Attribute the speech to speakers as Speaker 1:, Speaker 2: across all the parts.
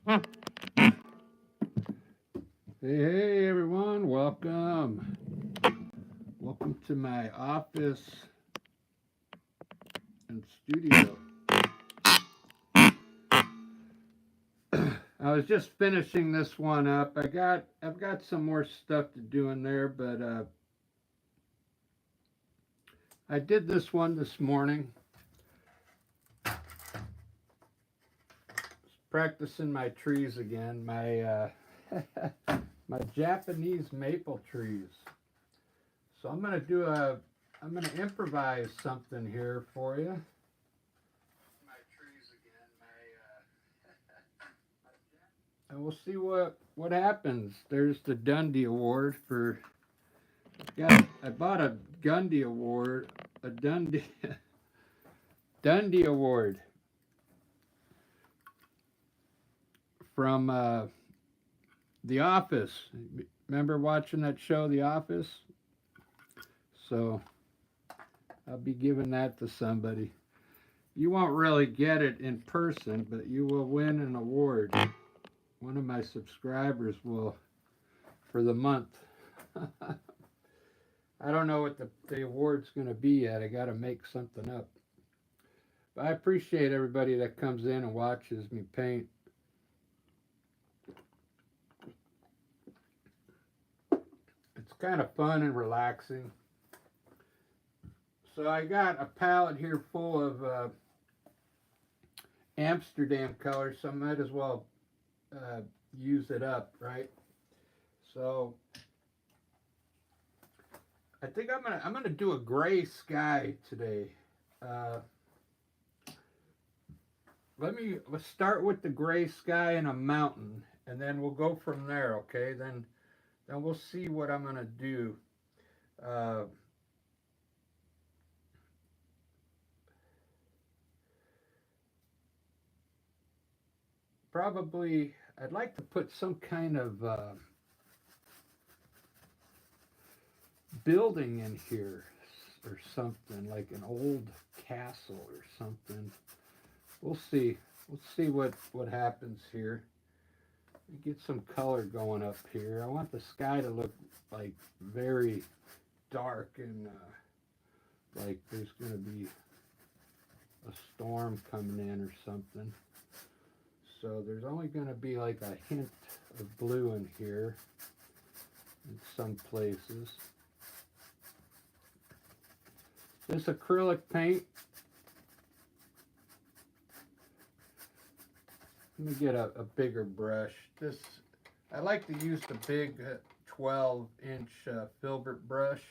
Speaker 1: Hey everyone, welcome. Welcome to my office and studio. I was just finishing this one up. I've got some more stuff to do in there, but I did this one this morning. Practicing my trees again, my my Japanese maple trees. So I'm gonna improvise something here for you. My trees again, and we'll see what happens. There's the Dundee Award for. Yeah, I bought a Gundy Award, a Dundee Dundee Award from The Office. Remember watching that show, The Office? So I'll be giving that to somebody. You won't really get it in person, but you will win an award. One of my subscribers will for the month. I don't know what the award's going to be yet. I got to make something up. But I appreciate everybody that comes in and watches me paint. It's kind of fun and relaxing. So I got a palette here full of Amsterdam colors, so I might as well use it up, right? So I think I'm gonna do a gray sky today. Uh, let's start with the gray sky and a mountain, and then we'll go from there. Okay, then we'll see what I'm gonna do. Uh, Probably I'd like to put some kind of building in here or something like an old castle or something. We'll see. Let's see what happens here. Get some color going up here. I want the sky to look like very dark and like there's going to be a storm coming in or something. So there's only going to be like a hint of blue in here in some places. This acrylic paint. Let me get a bigger brush. I like to use the big 12-inch filbert brush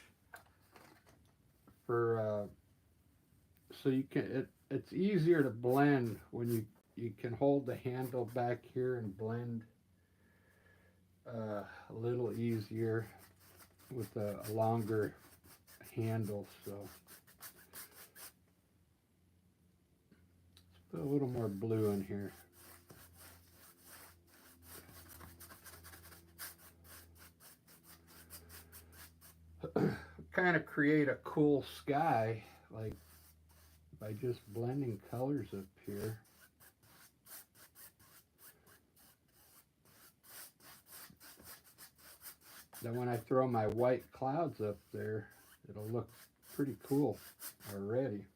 Speaker 1: for so you can it's easier to blend when you can hold the handle back here and blend a little easier with a longer handle. So let's put a little more blue in here. Kind of create a cool sky like by just blending colors up here. Then when I throw my white clouds up there, it'll look pretty cool already.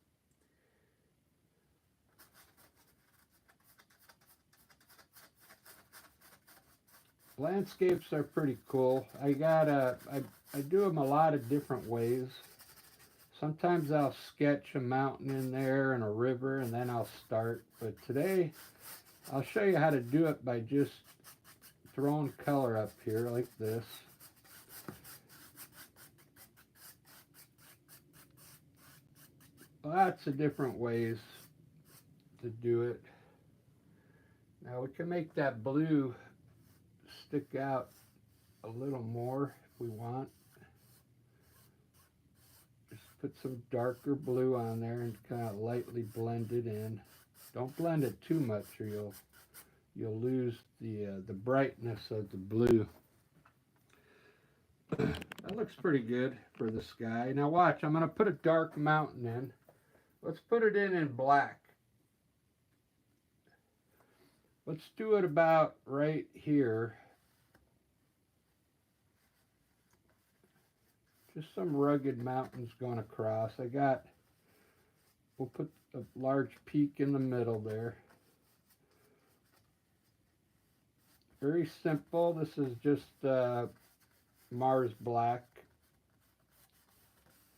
Speaker 1: Landscapes are pretty cool. I do them a lot of different ways. Sometimes I'll sketch a mountain in there and a river and then I'll start. But today I'll show you how to do it by just throwing color up here like this. Lots of different ways to do it. Now we can make that blue stick out a little more if we want. Just put some darker blue on there and kind of lightly blend it in. Don't blend it too much or you'll lose the brightness of the blue. That looks pretty good for the sky. Now watch, I'm going to put a dark mountain in. Let's put it in black. let's do it about right here. Just some rugged mountains going across. We'll put a large peak in the middle there. Very simple. This is just Mars black.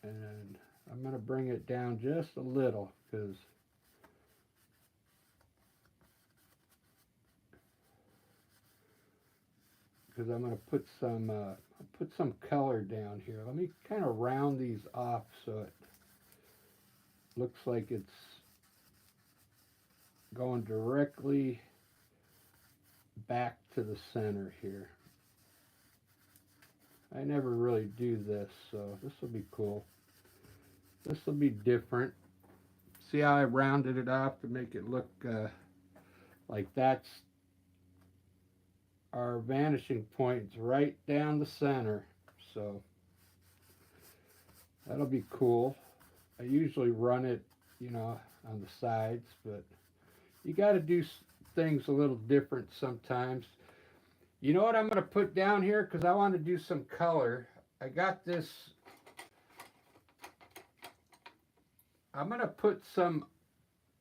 Speaker 1: And I'm going to bring it down just a little because I'm going to put some color down here. Let me kind of round these off so it looks like it's going directly back to the center here. I never really do this, so this will be cool. This will be different. See how I rounded it off to make it look like that's our vanishing points right down the center. So that'll be cool. I usually run it, on the sides, but you got to do things a little different sometimes. You know what I'm going to put down here because I want to do some color. I got this. I'm going to put some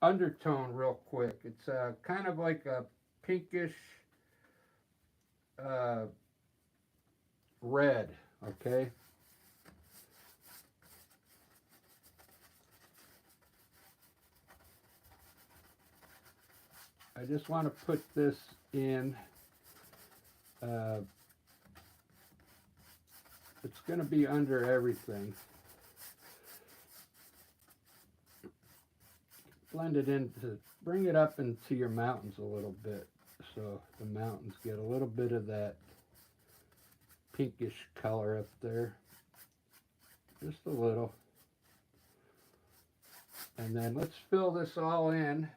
Speaker 1: undertone real quick. It's kind of like a pinkish red, okay? I just want to put this in. It's going to be under everything. Blend it into, bring it up into your mountains a little bit so the mountains get a little bit of that pinkish color up there. Just a little. And then let's fill this all in.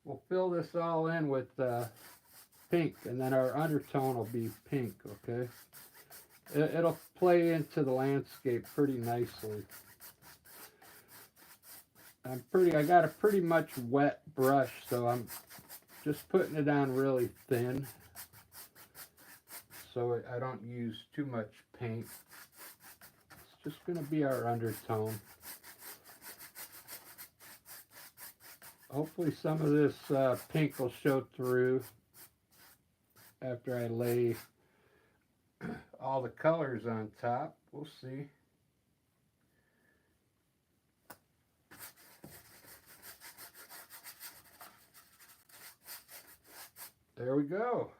Speaker 1: We'll fill this all in with pink, and then our undertone will be pink, okay? It'll play into the landscape pretty nicely. I got a pretty much wet brush, so I'm just putting it on really thin so I don't use too much paint. It's just going to be our undertone. Hopefully some of this pink will show through after I lay all the colors on top. We'll see. There we go.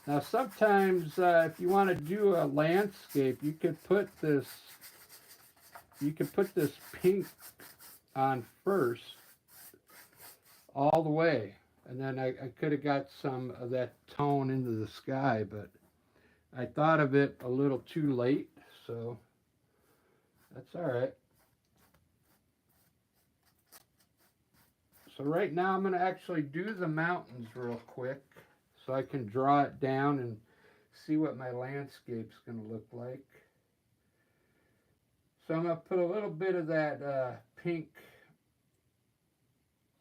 Speaker 1: Now sometimes if you want to do a landscape, you could put this pink on first all the way, and then I could have got some of that tone into the sky, but I thought of it a little too late, so that's all right. So right now I'm going to actually do the mountains real quick so I can draw it down and see what my landscape's going to look like. So I'm going to put a little bit of that pink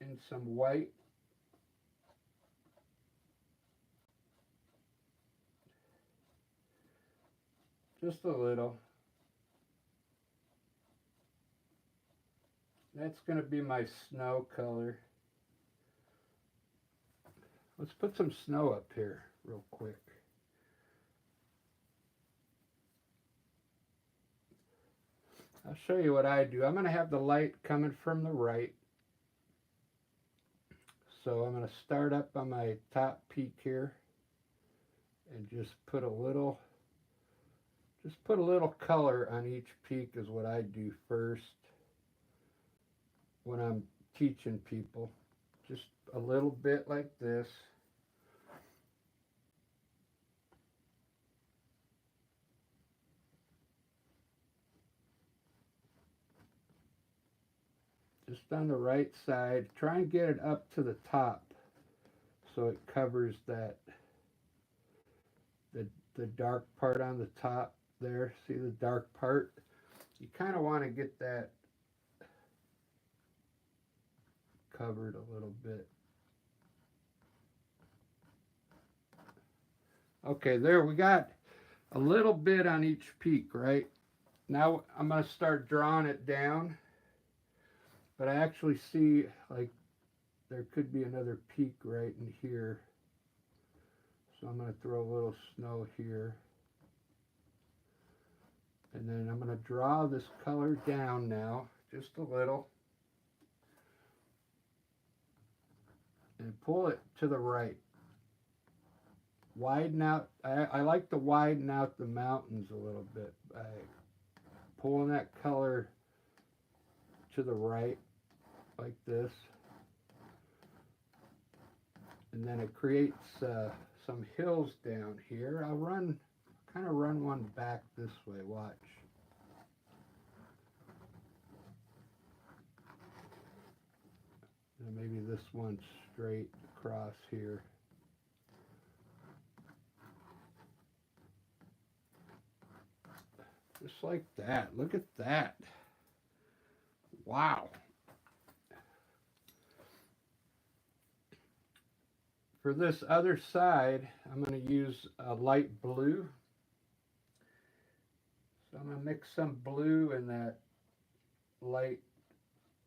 Speaker 1: in some white. Just a little. That's going to be my snow color. Let's put some snow up here real quick. I'll show you what I do. I'm going to have the light coming from the right. So I'm going to start up on my top peak here and just put a little color on each peak is what I do first when I'm teaching people. Just a little bit like this. Just on the right side. Try and get it up to the top so it covers that the dark part on the top there. See the dark part? You kind of want to get that covered a little bit. Okay, there we got a little bit on each peak, right? Now I'm going to start drawing it down, but I actually see like there could be another peak right in here. So I'm going to throw a little snow here. And then I'm going to draw this color down now, just a little. And pull it to the right. Widen out, I like to widen out the mountains a little bit by pulling that color to the right, like this. And then it creates some hills down here. I'll kind of run one back this way, watch. And maybe this one straight across here. Just like that. Look at that. Wow. For this other side, I'm going to use a light blue. So I'm going to mix some blue in that light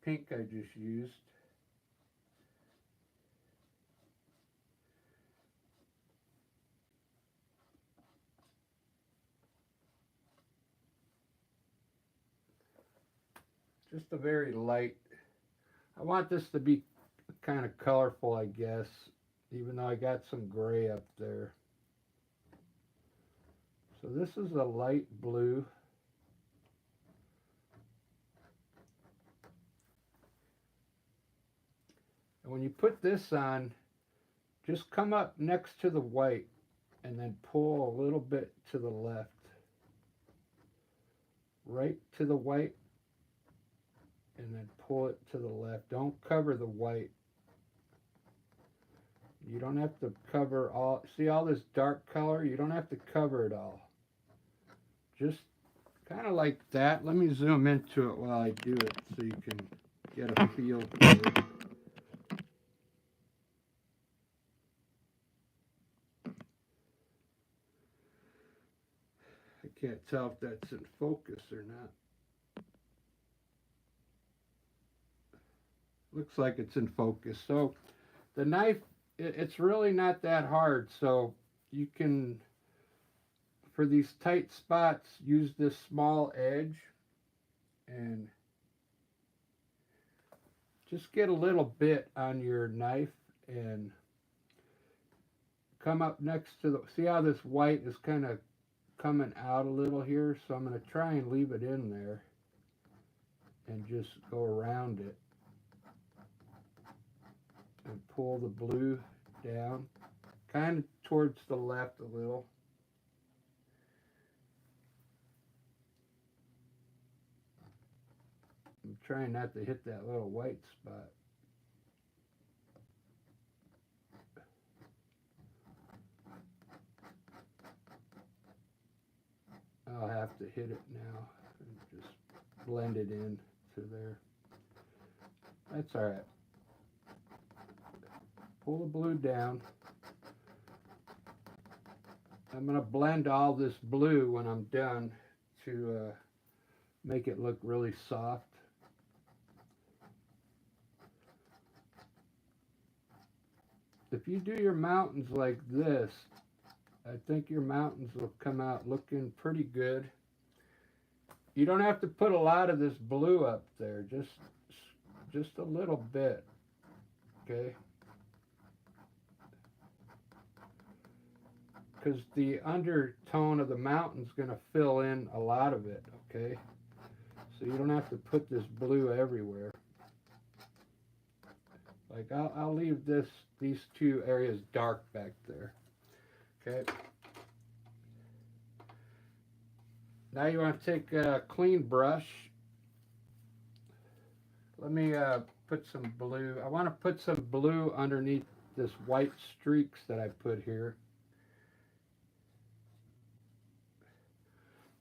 Speaker 1: pink I just used. Just a very light. I want this to be kind of colorful, I guess, even though I got some gray up there. So this is a light blue. And when you put this on, just come up next to the white and then pull a little bit to the left. Right to the white and then pull it to the left. Don't cover the white. You don't have to cover all, see all this dark color? You don't have to cover it all. Just kind of like that. Let me zoom into it while I do it so you can get a feel for it. I can't tell if that's in focus or not. Looks like it's in focus. So the knife, it's really not that hard. So you can, for these tight spots, use this small edge and just get a little bit on your knife and come up next to the, see how this white is kind of coming out a little here? So I'm going to try and leave it in there and just go around it and pull the blue down, kind of towards the left a little. I'm trying not to hit that little white spot. I'll have to hit it now and just blend it in to there. That's all right. Pull the blue down. I'm going to blend all this blue when I'm done to make it look really soft. If you do your mountains like this, I think your mountains will come out looking pretty good. You don't have to put a lot of this blue up there, just a little bit, okay? Because the undertone of the mountain's going to fill in a lot of it, okay? So you don't have to put this blue everywhere. Like I'll leave these two areas dark back there. Okay. Now you want to take a clean brush. Let me put some blue. I want to put some blue underneath this white streaks that I put here.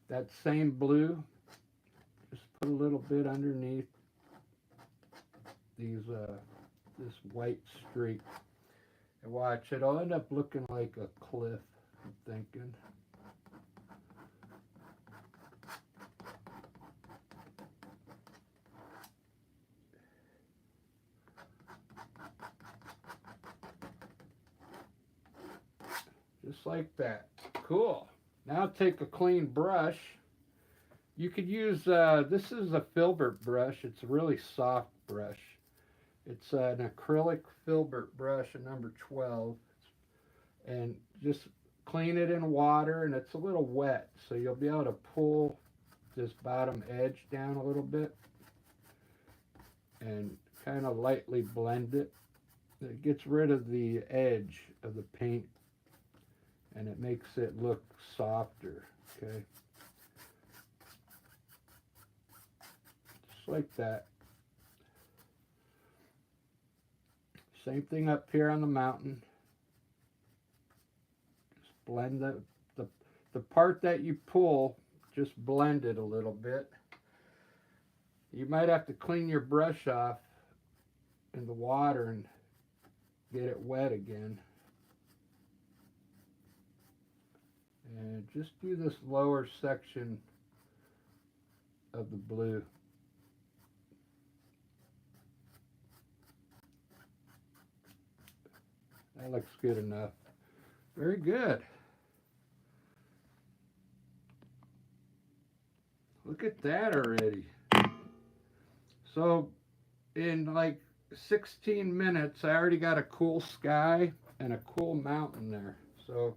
Speaker 1: That same blue, just put a little bit underneath these this white streak. And watch, it'll end up looking like a cliff, I'm thinking. Just like that. Cool. Now take a clean brush. You could use, this is a filbert brush. It's a really soft brush. It's an acrylic filbert brush, a number 12. And just clean it in water, and it's a little wet, so you'll be able to pull this bottom edge down a little bit and kind of lightly blend it. It gets rid of the edge of the paint, and it makes it look softer, okay? Just like that. Same thing up here on the mountain. Just blend the part that you pull, just blend it a little bit. You might have to clean your brush off in the water and get it wet again. And just do this lower section of the blue. That looks good enough. Very good. Look at that already. So in like 16 minutes, I already got a cool sky and a cool mountain there. So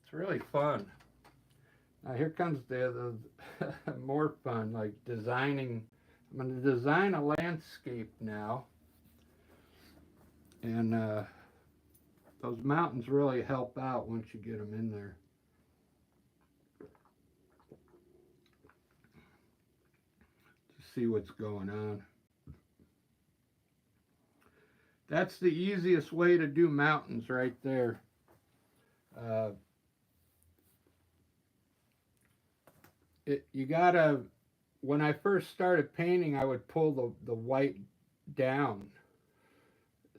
Speaker 1: it's really fun. Now here comes the more fun, like designing. I'm going to design a landscape now. And those mountains really help out once you get them in there. To see what's going on. That's the easiest way to do mountains right there. You gotta, when I first started painting, I would pull the white down.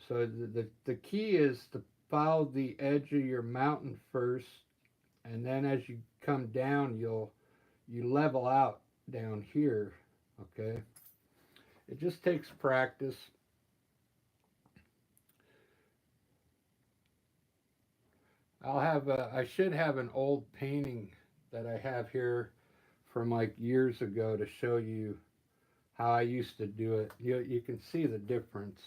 Speaker 1: So the key is to follow the edge of your mountain first, and then as you come down, you level out down here, okay? It just takes practice. I should have an old painting that I have here from like years ago to show you how I used to do it. You can see the difference.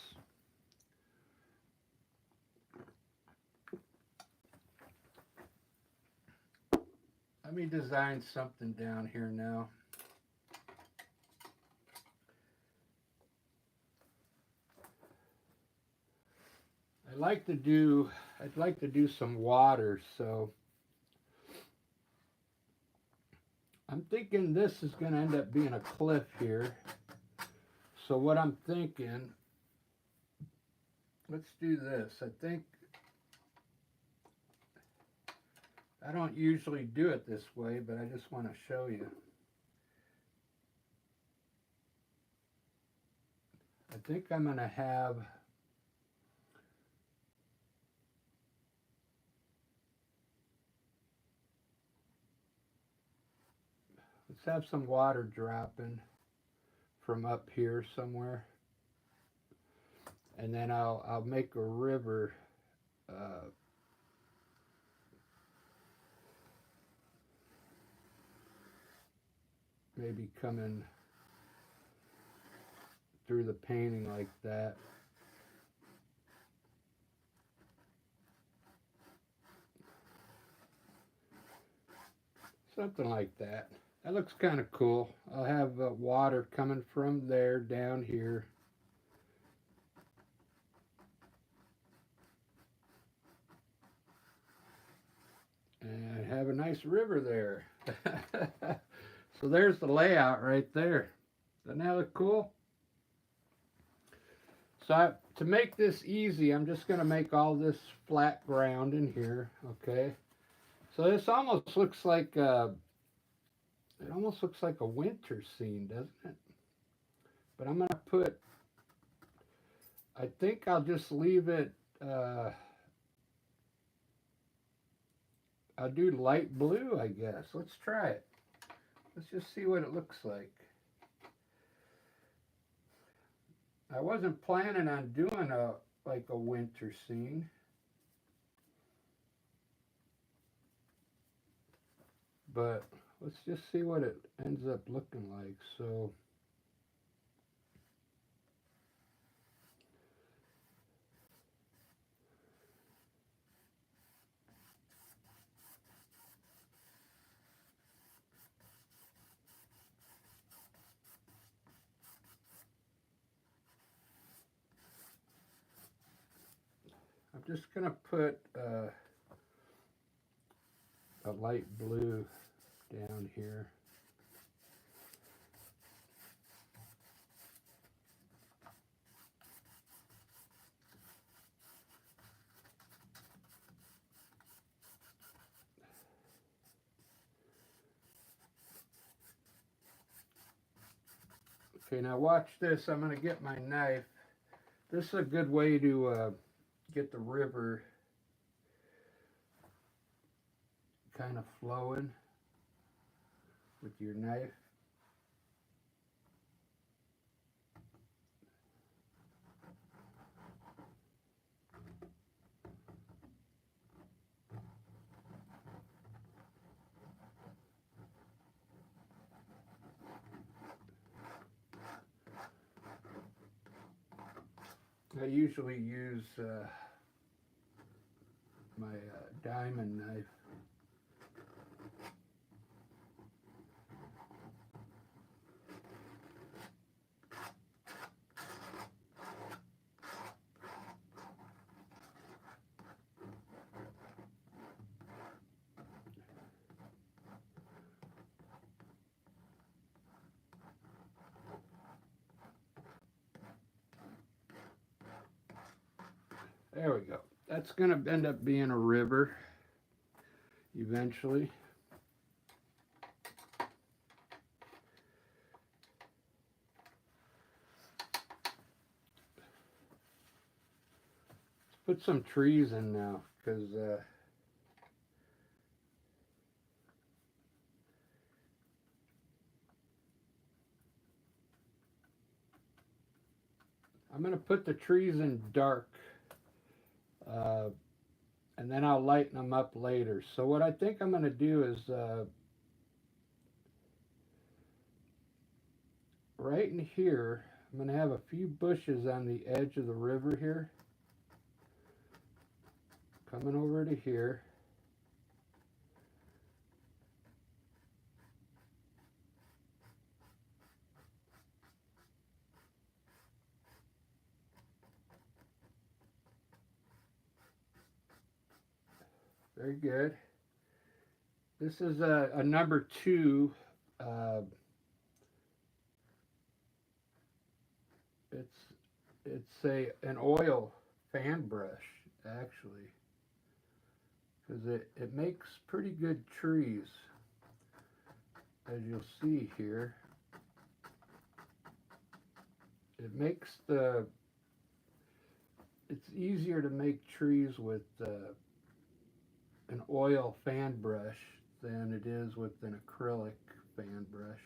Speaker 1: Let me design something down here now. I'd like to do some water, so I'm thinking this is going to end up being a cliff here. So what I'm thinking, let's do this. I don't usually do it this way, but I just want to show you. I think I'm going to have some water dropping from up here somewhere, and then I'll make a river maybe coming through the painting like that. Something like that. That looks kind of cool. I'll have water coming from there down here. And have a nice river there. So there's the layout right there. Doesn't that look cool? So to make this easy, I'm just going to make all this flat ground in here, okay? So this almost looks like a winter scene, doesn't it? But I'm going to put I think I'll just leave it, I'll do light blue, I guess. Let's try it. Let's just see what it looks like. I wasn't planning on doing like a winter scene. But let's just see what it ends up looking like. So I'm just going to put a light blue down here. Okay, now watch this. I'm going to get my knife. This is a good way to get the river kind of flowing with your knife. I usually use my diamond knife. There we go. That's going to end up being a river eventually. Let's put some trees in now because I'm going to put the trees in dark. And then I'll lighten them up later. So what I think I'm going to do is right in here, I'm going to have a few bushes on the edge of the river here. Coming over to here. Very good. This is a number 2. It's an oil fan brush actually, because it makes pretty good trees, as you'll see here. It makes it's easier to make trees with an oil fan brush than it is with an acrylic fan brush,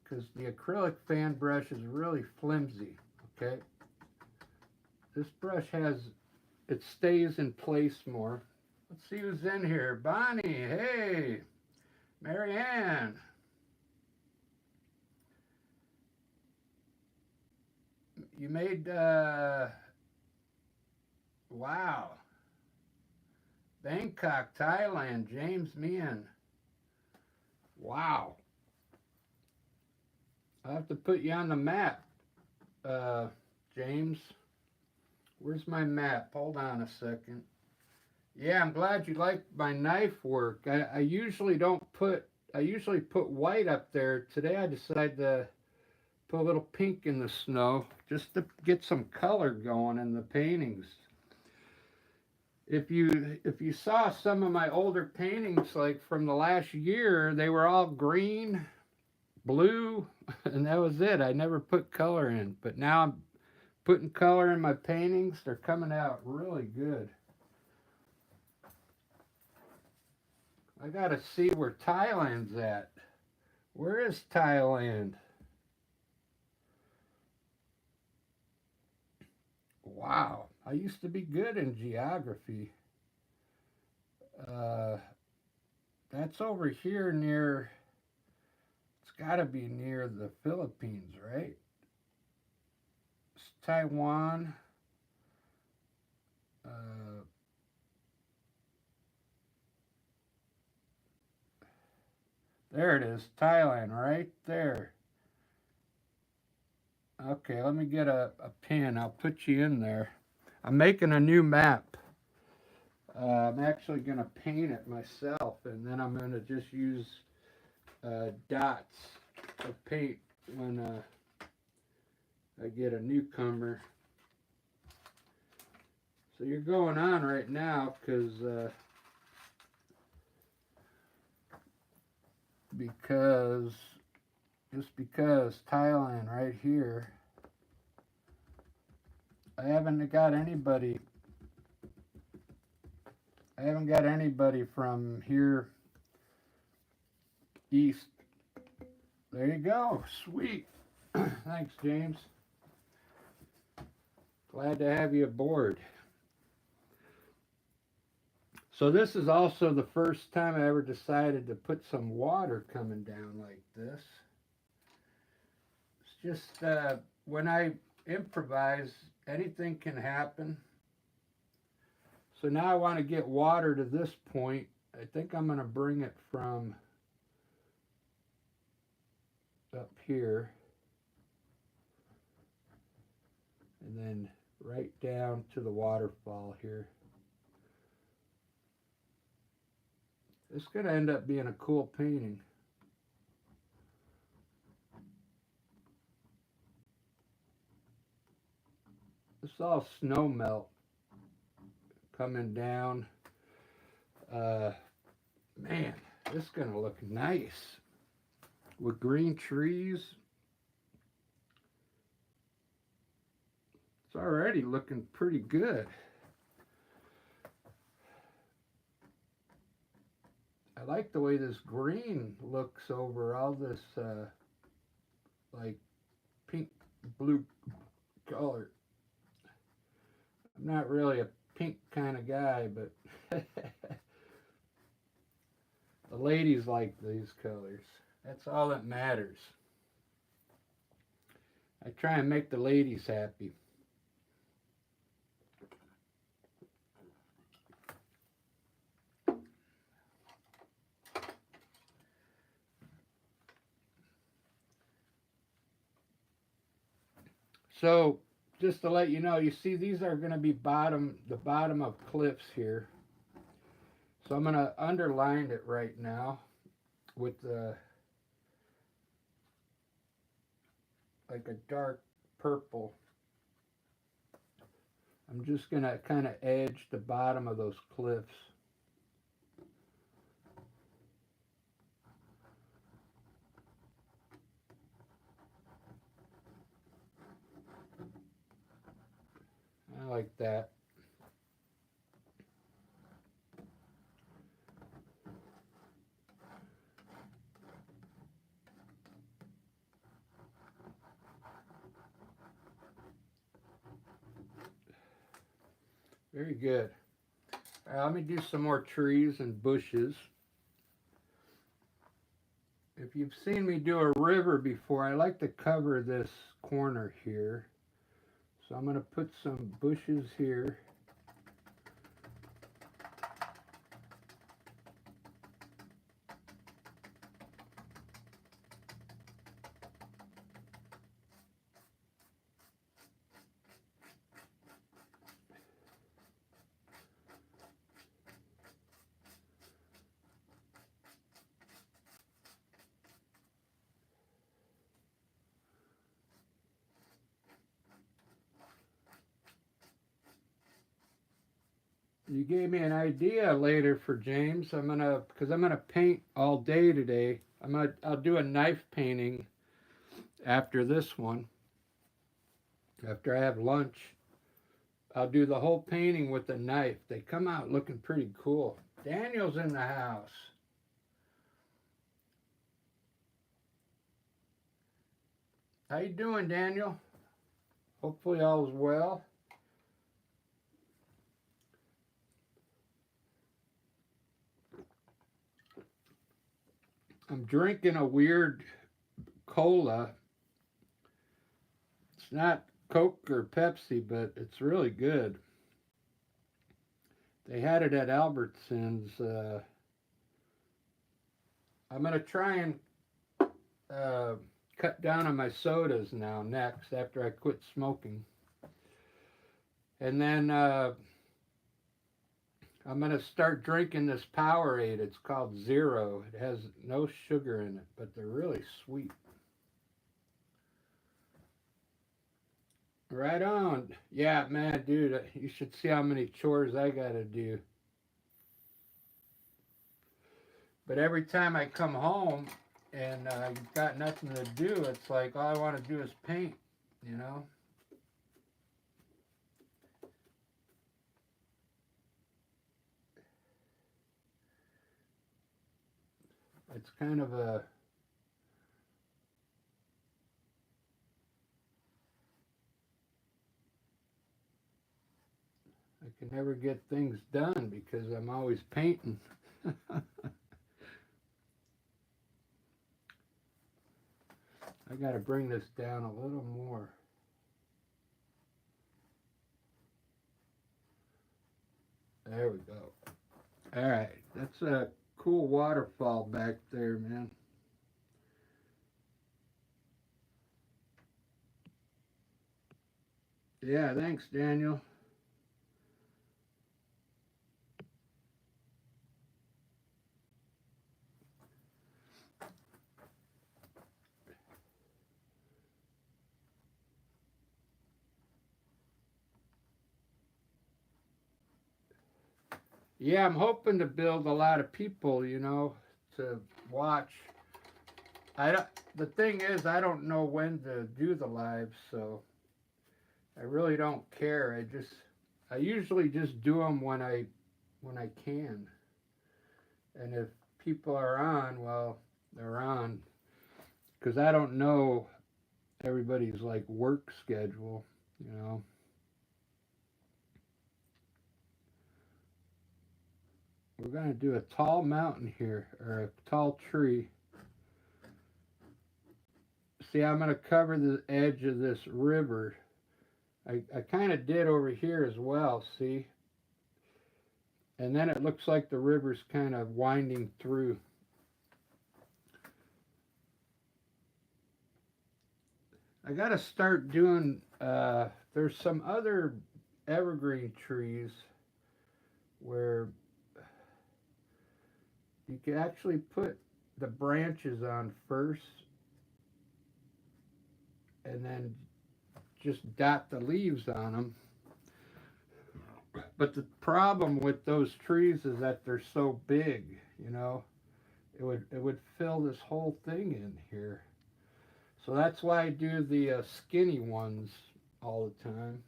Speaker 1: because the acrylic fan brush is really flimsy. Okay, this brush it stays in place more. Let's see who's in here. Bonnie, hey. Marianne. You made wow. Bangkok, Thailand, James Meehan. Wow. I'll have to put you on the map, James. Where's my map? Hold on a second. Yeah, I'm glad you like my knife work. I usually put white up there. Today I decided to put a little pink in the snow just to get some color going in the paintings. If you saw some of my older paintings, like from the last year, they were all green, blue, and that was it. I never put color in, but now I'm putting color in my paintings. They're coming out really good. I gotta see where Thailand's at. Where is Thailand? Wow, I used to be good in geography. Uh, that's over here near, it's gotta be near the Philippines, right? It's Taiwan. Uh, there it is, Thailand, right there. Okay, let me get a pen. I'll put you in there. I'm making a new map. I'm actually going to paint it myself, and then I'm going to just use dots of paint when I get a newcomer. So you're going on right now because just because Thailand right here, I haven't got anybody from here east. There you go. Sweet. Thanks, James. Glad to have you aboard. So this is also the first time I ever decided to put some water coming down like this. It's just when I improvise, anything can happen. So now I want to get water to this point. I think I'm going to bring it from up here and then right down to the waterfall here. It's going to end up being a cool painting. It's all snow melt coming down. Man, this is going to look nice with green trees. It's already looking pretty good. I like the way this green looks over all this like pink blue color. I'm not really a pink kind of guy, but the ladies like these colors. That's all that matters. I try and make the ladies happy. So just to let you know, you see these are going to be the bottom of cliffs here. So I'm going to underline it right now with like a dark purple. I'm just going to kind of edge the bottom of those cliffs. I like that. Very good. Let me do some more trees and bushes. If you've seen me do a river before, I like to cover this corner here. So I'm going to put some bushes here. You gave me an idea later for James. Because I'm gonna paint all day today. I'll do a knife painting after this one. After I have lunch, I'll do the whole painting with a knife. They come out looking pretty cool. Daniel's in the house. How you doing, Daniel? Hopefully all is well. I'm drinking a weird cola. It's not Coke or Pepsi, but it's really good. They had it at Albertsons. I'm going to try and cut down on my sodas now next after I quit smoking. And then I'm going to start drinking this Powerade. It's called Zero. It has no sugar in it, but they're really sweet. Right on. Yeah, man, dude, you should see how many chores I got to do. But every time I come home and you've got nothing to do, it's like all I want to do is paint, you know? It's kind of a I can never get things done because I'm always painting. I got to bring this down a little more. There we go. All right, that's a cool waterfall back there, man. Yeah, thanks, Daniel. Yeah, I'm hoping to build a lot of people, you know, to watch. I don't, the thing is, I don't know when to do the lives, so I really don't care. I usually just do them when I can. And if people are on, well, they're on. Because I don't know everybody's like work schedule, you know. We're going to do a tall mountain here, or a tall tree. See, I'm going to cover the edge of this river. I kind of did over here as well, see? And then it looks like the river's kind of winding through. I got to start doing, there's some other evergreen trees where you can actually put the branches on first and then just dot the leaves on them. But the problem with those trees is that they're so big, you know. It would fill this whole thing in here. So that's why I do the skinny ones all the time.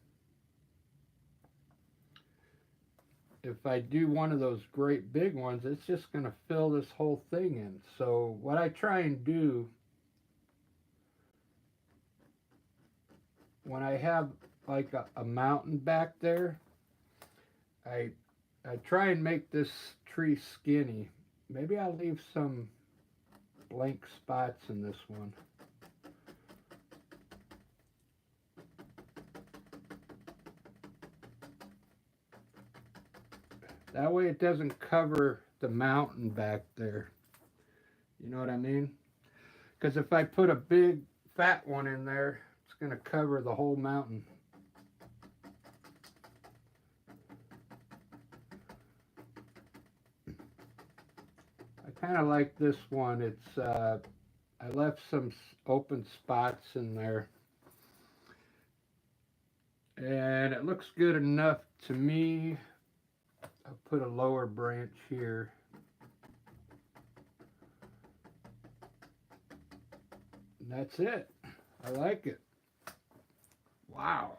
Speaker 1: If I do one of those great big ones, it's just going to fill this whole thing in. So what I try and do when I have like a mountain back there, I try and make this tree skinny. Maybe I'll leave some blank spots in this one. That way it doesn't cover the mountain back there. You know what I mean? Because if I put a big fat one in there, it's going to cover the whole mountain. I kind of like this one. It's I left some open spots in there. And it looks good enough to me. I'll put a lower branch here. And that's it. I like it. Wow,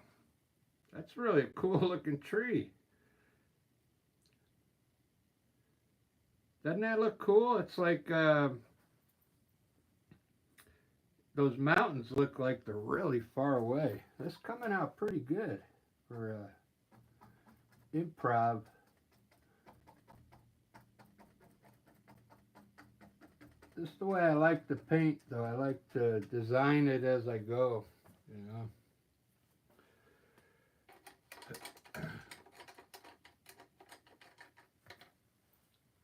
Speaker 1: that's really a cool looking tree. Doesn't that look cool? It's like those mountains look like they're really far away. That's coming out pretty good for improv. This is the way I like to paint, though. I like to design it as I go, you know.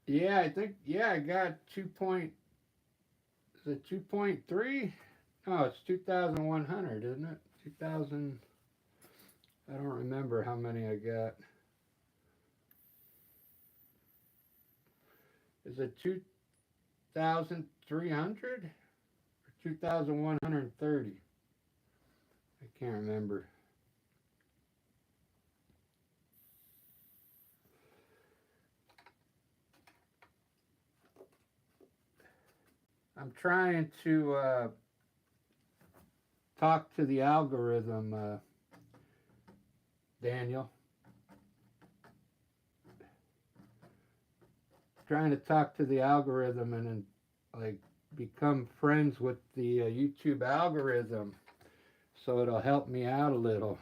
Speaker 1: Yeah, I think, yeah, I got 2 point, is it 2.3? No, it's 2,100, isn't it? 2,000, I don't remember how many I got. Is it 2,300 or 2,130? I can't remember. I'm trying to talk to the algorithm, Daniel. Trying to talk to the algorithm and like become friends with the YouTube algorithm so it'll help me out a little.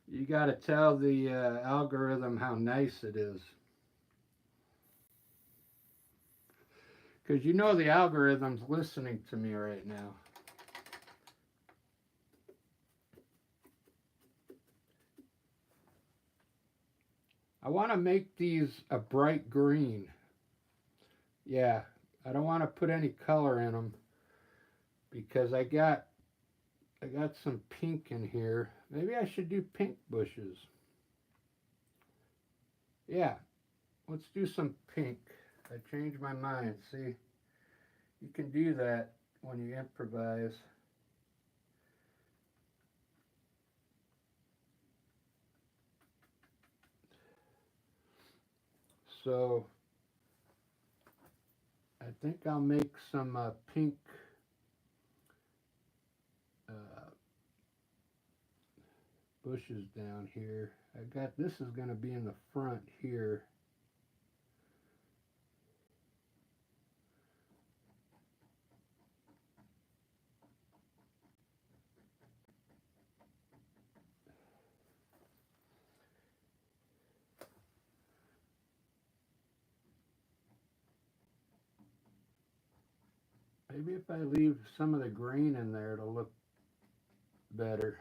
Speaker 1: You got to tell the algorithm how nice it is. Because you know the algorithm's listening to me right now. I want to make these a bright green. Yeah, I don't want to put any color in them because I got some pink in here. Maybe I should do pink bushes. Yeah, let's do some pink. I changed my mind. See, you can do that when you improvise. So I think I'll make some pink uh, bushes down here. I got, this is going to be in the front here. Maybe if I leave some of the green in there, it'll look better.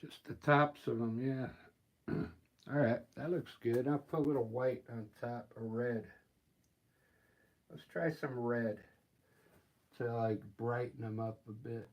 Speaker 1: Just the tops of them, yeah. All right, that looks good. I'll put a little white on top, or red. Let's try some red to like brighten them up a bit.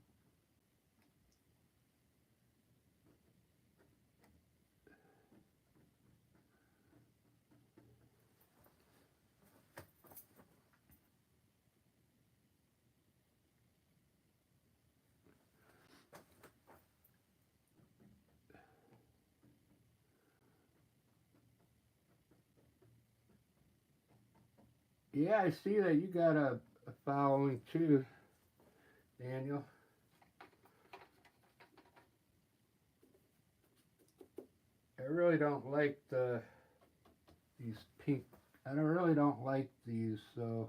Speaker 1: Yeah, I see that you got a following too, Daniel. I really don't like these pink. I don't really don't like these, so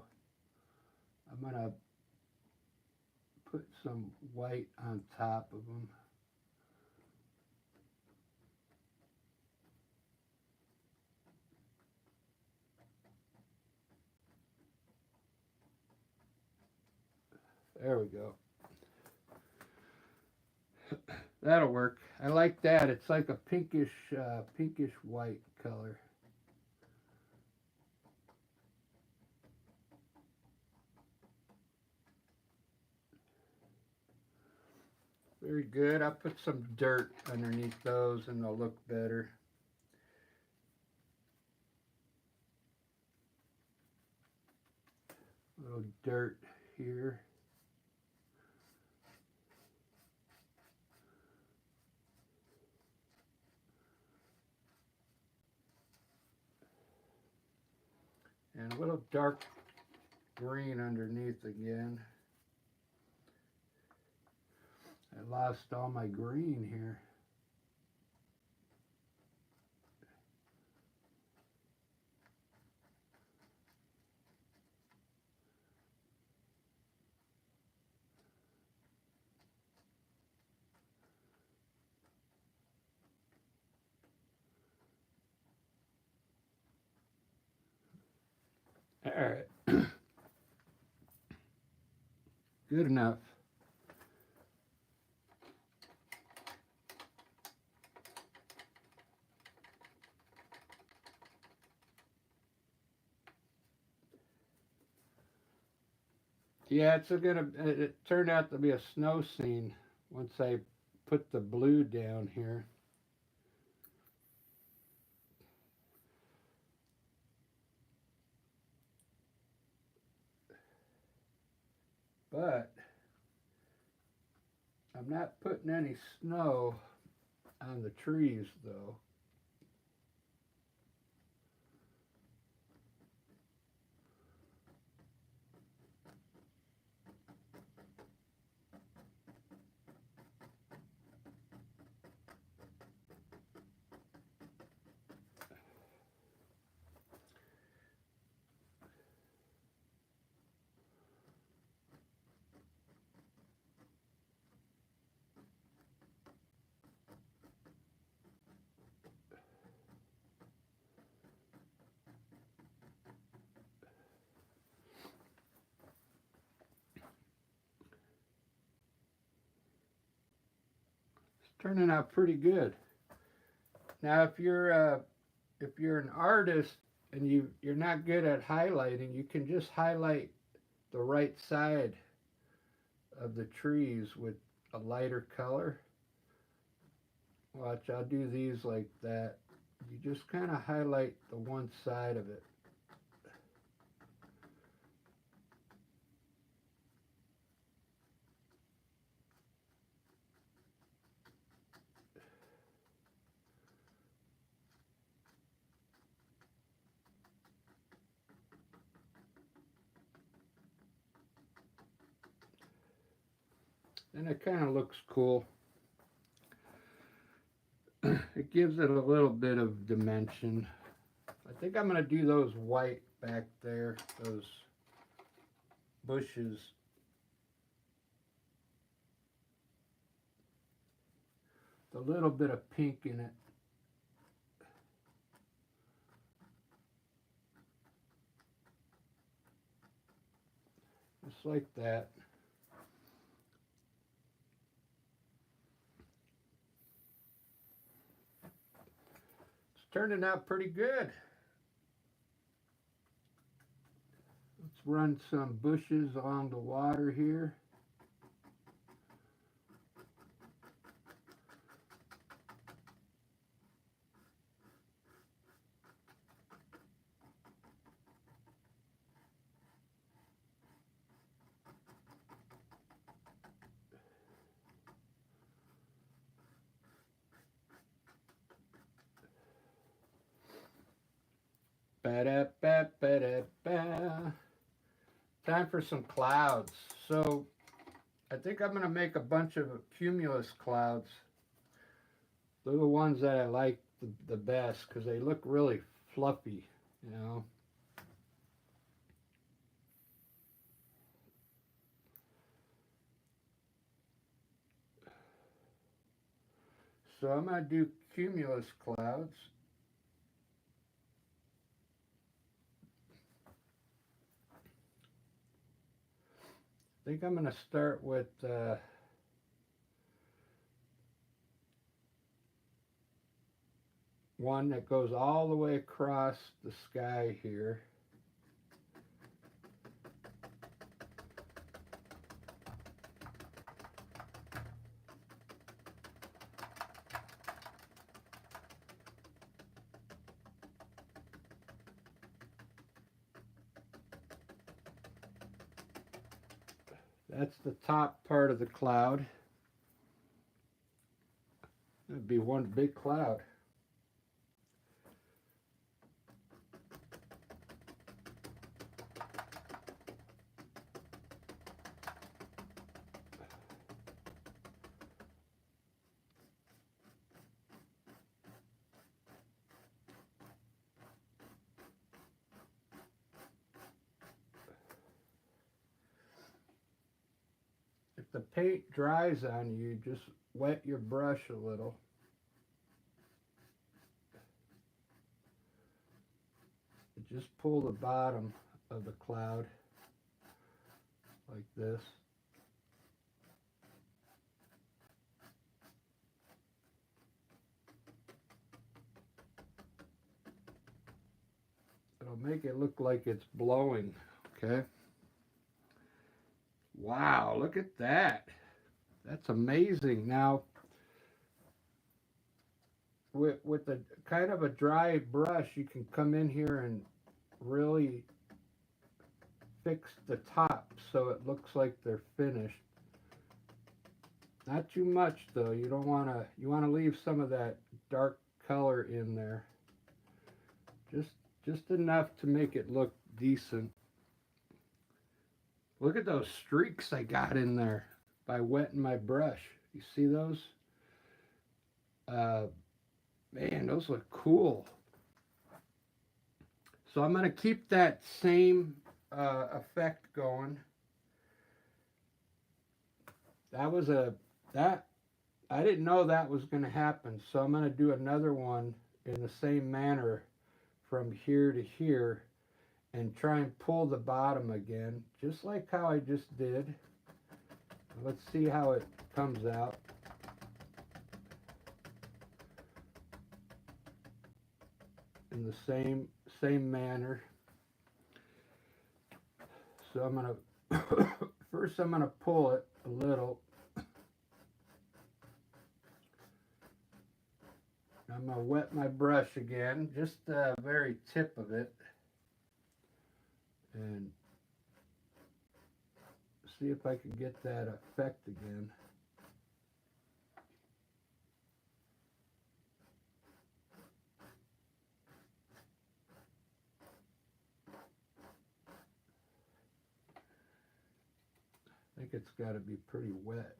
Speaker 1: I'm gonna put some white on top of them. There we go. That'll work. I like that. It's like a pinkish white color. Very good. I'll put some dirt underneath those and they'll look better. A little dirt here. go dark green underneath again. I lost all my green here. All right. Good enough. Yeah, it turned out to be a snow scene once I put the blue down here. But I'm not putting any snow on the trees though. It's turning out pretty good. Now, if you're an artist and you're not good at highlighting, you can just highlight the right side of the trees with a lighter color. Watch, I'll do these like that. You just kind of highlight the one side of it. And it kind of looks cool. It gives it a little bit of dimension. I think I'm going to do those white back there, those bushes. A little bit of pink in it. Just like that. It's turning out pretty good. Let's run some bushes along the water here. Ba-da-ba-ba-da-ba. Time for some clouds. So I think I'm going to make a bunch of cumulus clouds. They're the ones that I like the best because they look really fluffy, you know. So I'm going to do cumulus clouds. I think I'm going to start with one that goes all the way across the sky here. That's the top part of the cloud. That'd be one big cloud. the paint dries on you, just wet your brush a little. Just pull the bottom of the cloud like this. It'll make it look like it's blowing, okay? Wow, look at that. That's amazing. Now, with a kind of a dry brush, you can come in here and really fix the top so it looks like they're finished. Not too much though. You don't want to. You want to leave some of that dark color in there. Just enough to make it look decent. Look at those streaks I got in there by wetting my brush. You see those? Man, those look cool. So I'm going to keep that same effect going. I didn't know that was going to happen, so I'm going to do another one in the same manner from here to here and try and pull the bottom again, just like how I just did. Let's see how it comes out. In the same manner. So I'm going to first I'm going to pull it a little. I'm going to wet my brush again, just the very tip of it, and see if I can get that effect again. I think it's got to be pretty wet.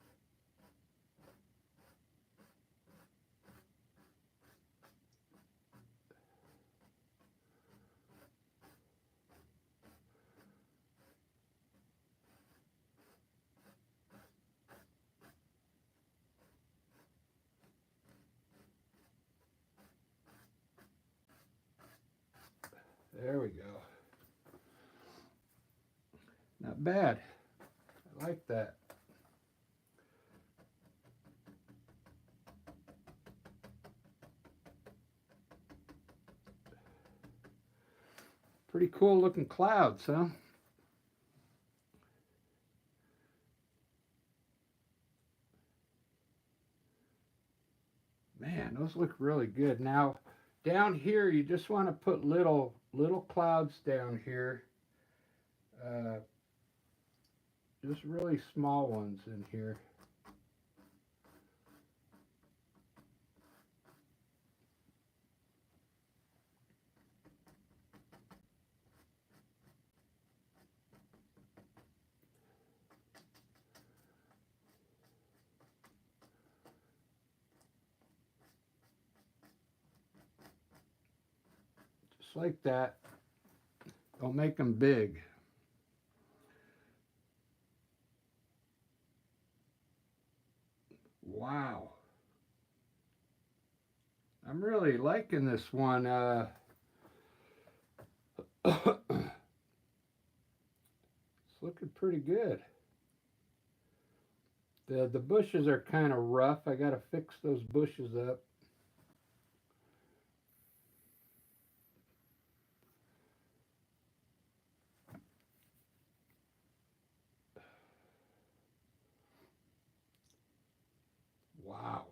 Speaker 1: There we go. Not bad. I like that. Pretty cool looking clouds, huh? Man, those look really good. Now, down here, you just want to put little clouds down here. Just really small ones in here. Just like that. Don't make them big. Wow. I'm really liking this one. It's looking pretty good. The bushes are kind of rough. I got to fix those bushes up. Wow.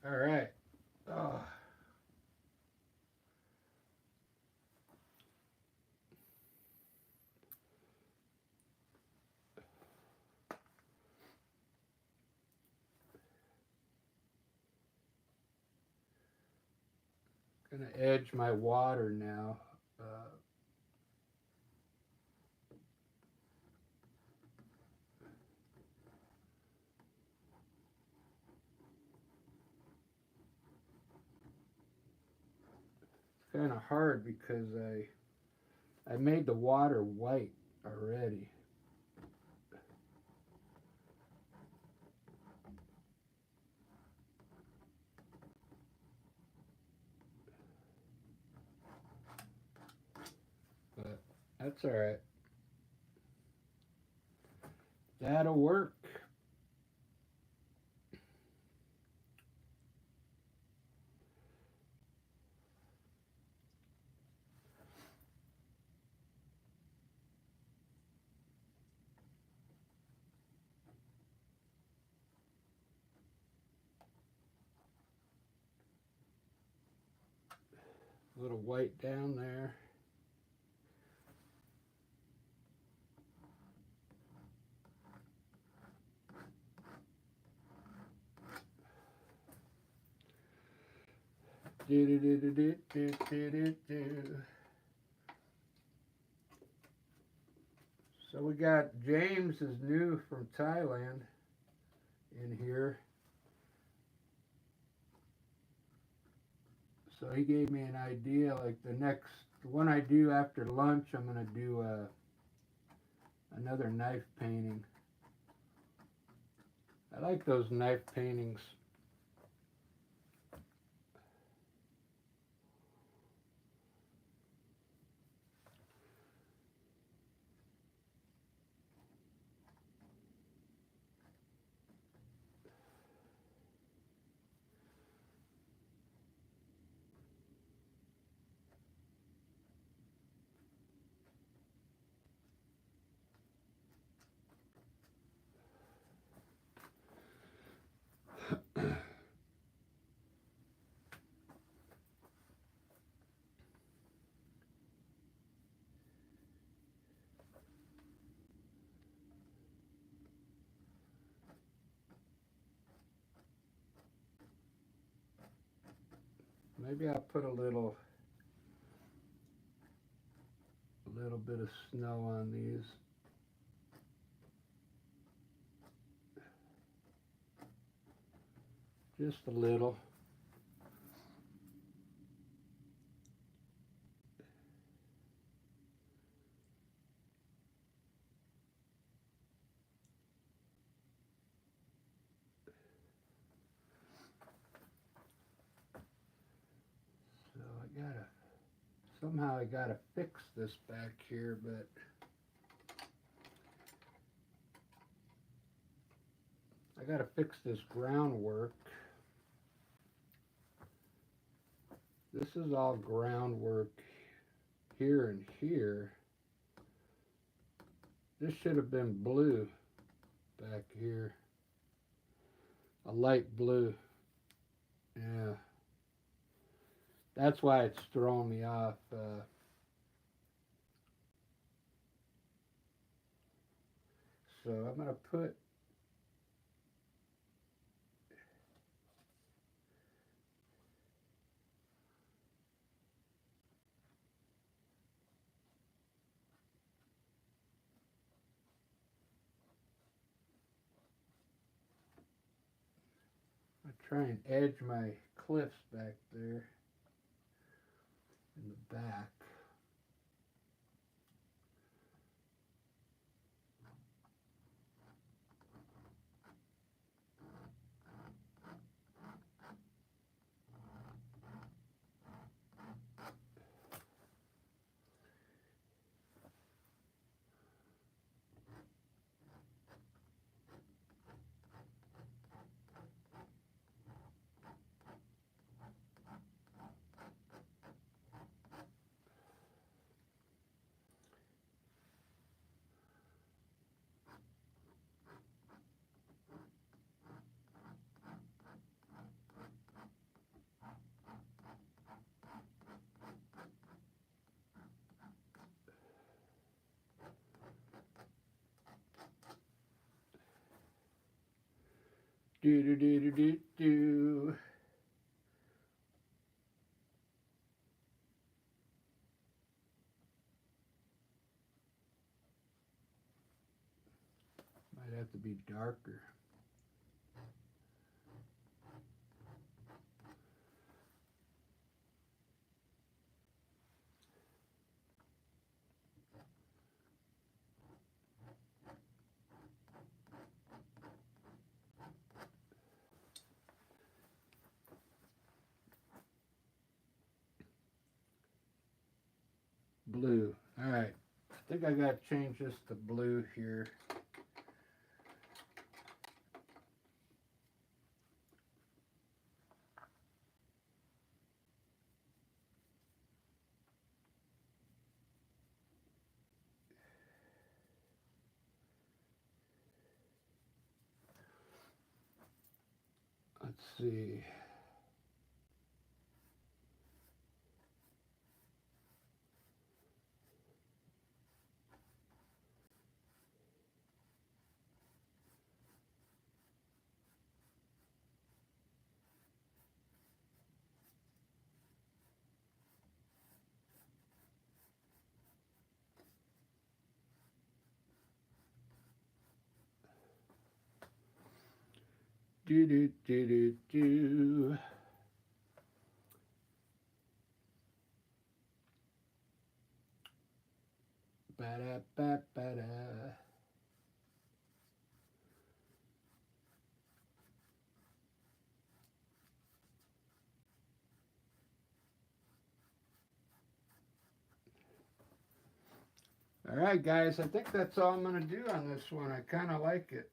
Speaker 1: All right. Oh. Gonna edge my water now. kind of hard because I made the water white already. But that's all right. That'll work. A little white down there. Do do do do do do do do do. So we got James is new from Thailand in here. So he gave me an idea, like the next one I do after lunch, I'm gonna do another knife painting. I like those knife paintings. Maybe I'll put a little bit of snow on these. Just a little. So somehow I gotta fix this back here, but I gotta fix this groundwork. This is all groundwork here and here. This should have been blue back here. A light blue. Yeah. That's why it's throwing me off. So I'm going to put try and edge my cliffs back there in the back. Do do do do do do. Might have to be darker. blue. All right, I think I got to change this to blue here. Let's see. Do do do do do. Ba da ba ba da. All right, guys, I think that's all I'm going to do on this one. I kind of like it.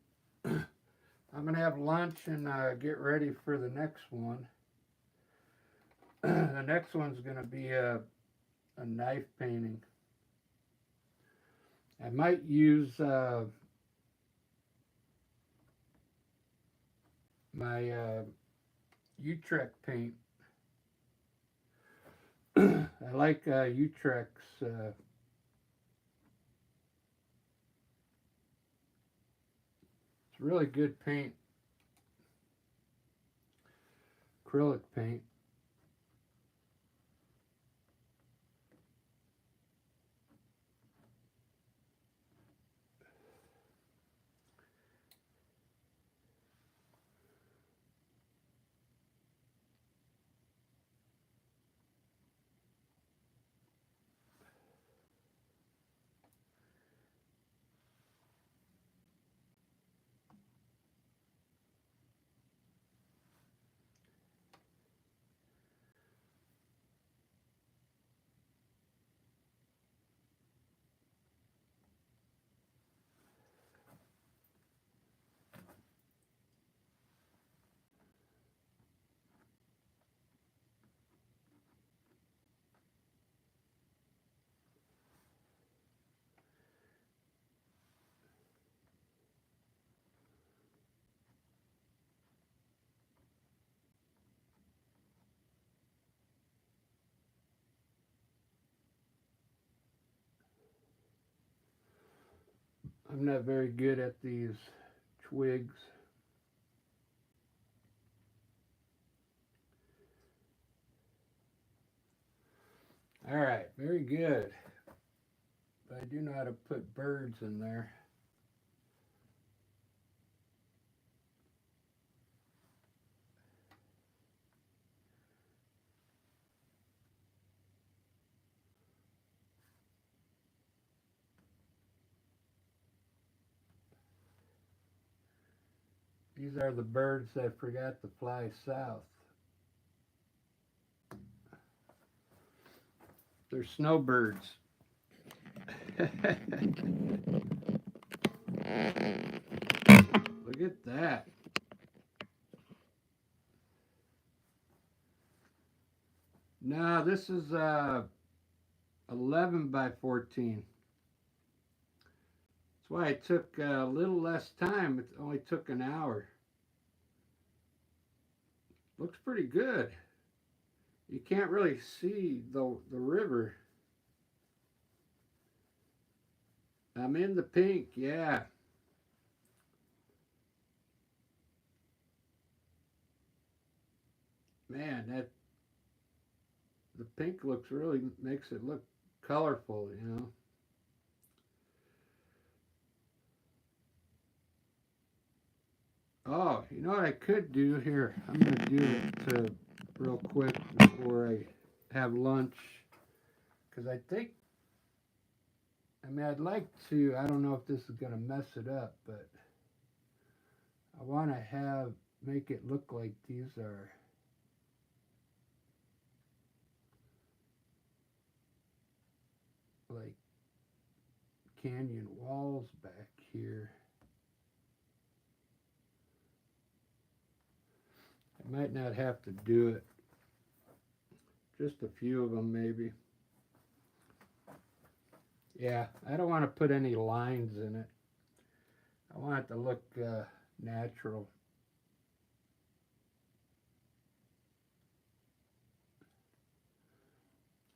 Speaker 1: I'm going to have lunch and get ready for the next one. The next one's going to be a knife painting. I might use my Utrecht paint. I like Utrecht's. It's really good paint. Acrylic paint. I'm not very good at these twigs. All right, very good. But I do know how to put birds in there. These are the birds that forgot to fly south. They're snowbirds. Look at that. Now this is 11 by 14. That's why it took a little less time. It only took an hour. Looks pretty good. You can't really see the river. I'm in the pink, yeah. Man, that the pink looks really makes it look colorful, you know. Oh, you know what I could do here? I'm gonna do it real quick before I have lunch, because I mean, I'd like to. I don't know if this is gonna mess it up, but I want to make it look like these are. like canyon walls back here. I might not have to do it. Just a few of them maybe. Yeah, I don't want to put any lines in it. I want it to look natural.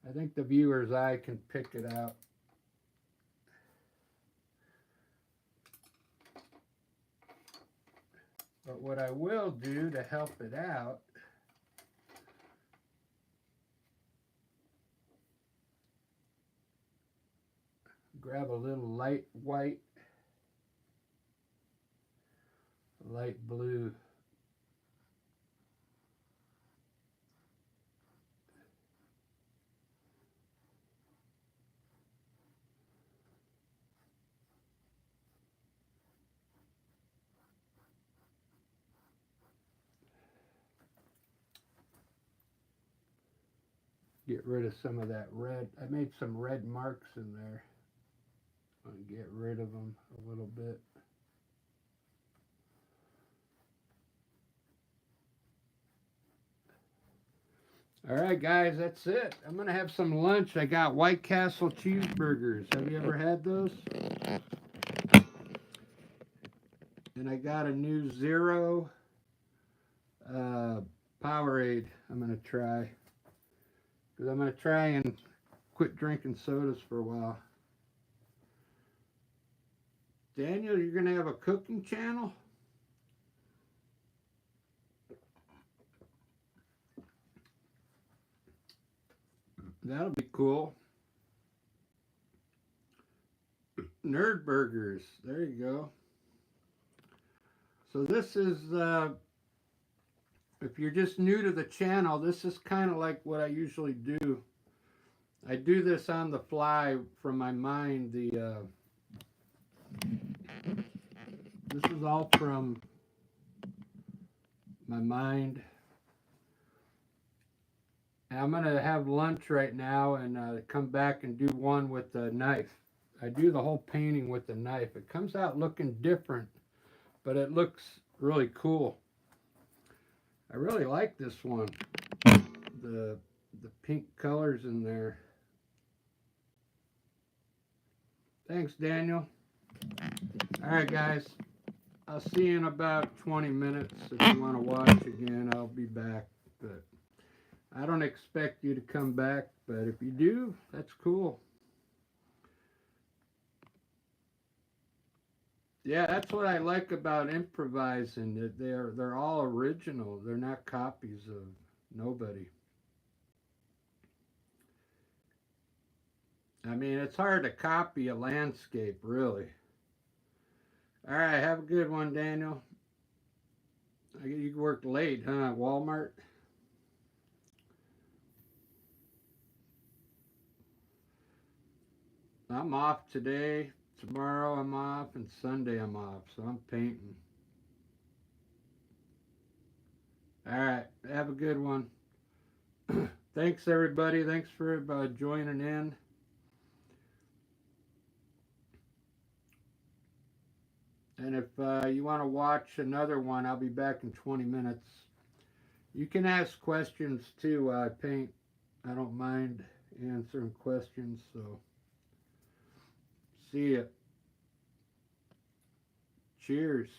Speaker 1: I think the viewer's eye can pick it out. But what I will do to help it out, grab a little light white, light blue. Get rid of some of that red. I made some red marks in there. I'll get rid of them a little bit. All right, guys, that's it. I'm going to have some lunch. I got White Castle cheeseburgers. Have you ever had those? And I got a new Zero Powerade I'm going to try. Because I'm going to try and quit drinking sodas for a while. Daniel, you're going to have a cooking channel? That'll be cool. Nerd Burgers. There you go. So this is, if you're just new to the channel, this is kind of like what I usually do. I do this on the fly from my mind. This is all from my mind. I'm going to have lunch right now and come back and do one with the knife. I do the whole painting with the knife. It comes out looking different, but it looks really cool. I really like this one. The pink colors in there. Thanks, Daniel. All right, guys. I'll see you in about 20 minutes. If you want to watch again, I'll be back. But I don't expect you to come back, but if you do, that's cool. Yeah, that's what I like about improvising. That they're all original. They're not copies of nobody. I mean, it's hard to copy a landscape, really. All right, have a good one, Daniel. You worked late, huh, at Walmart? I'm off today. Tomorrow I'm off, and Sunday I'm off, so I'm painting. All right, have a good one. Thanks, everybody. Thanks for joining in. And if you want to watch another one, I'll be back in 20 minutes. You can ask questions too while I paint. I don't mind answering questions, so see ya. Cheers.